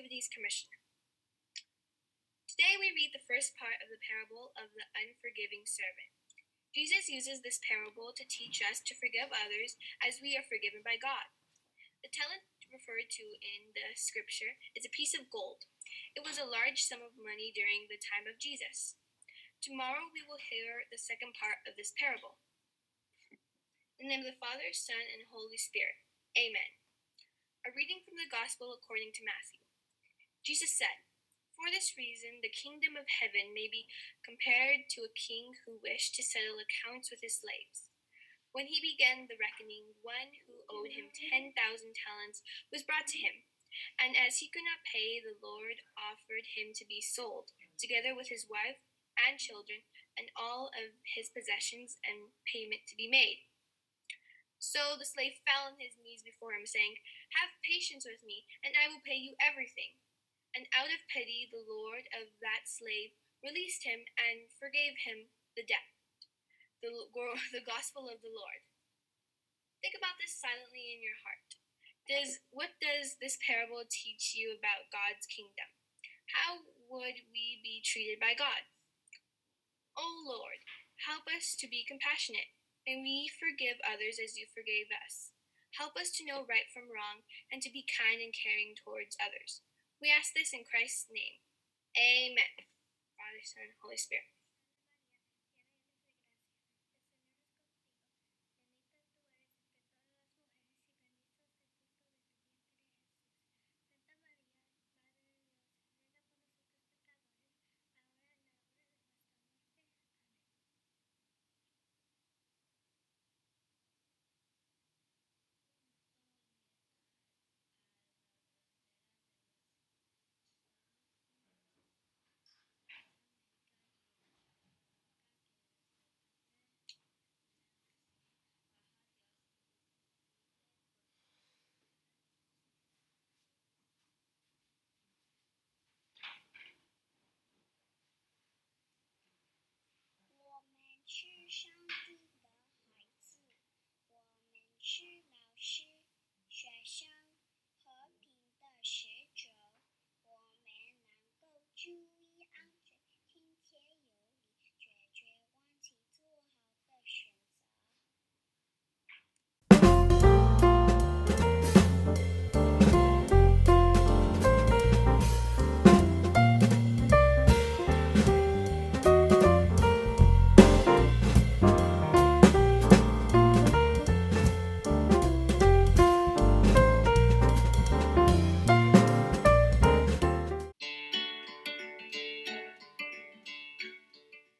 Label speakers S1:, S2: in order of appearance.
S1: Activities Commissioner. Today we read the first part of the parable of the unforgiving servant. Jesus uses this parable to teach us to forgive others as we are forgiven by God. The talent referred to in the scripture is a piece of gold. It was a large sum of money during the time of Jesus. Tomorrow we will hear the second part of this parable. In the name of the Father, Son, and Holy Spirit. Amen. A reading from the Gospel according to Matthew. Jesus said, "For this reason, the kingdom of heaven may be compared to a king who wished to settle accounts with his slaves. When he began the reckoning, one who owed him 10,000 talents was brought to him. And as he could not pay, the Lord offered him to be sold, together with his wife and children and all of his possessions, and payment to be made. So the slave fell on his knees before him, saying, 'Have patience with me, and I will pay you everything.' And out of pity, the Lord of that slave released him and forgave him the debt." The Gospel of the Lord. Think about this silently in your heart. What does this parable teach you about God's kingdom? How would we be treated by God? Oh Lord, help us to be compassionate. May we forgive others as you forgave us. Help us to know right from wrong and to be kind and caring towards others. We ask this in Christ's name. Amen. Father, Son, Holy Spirit.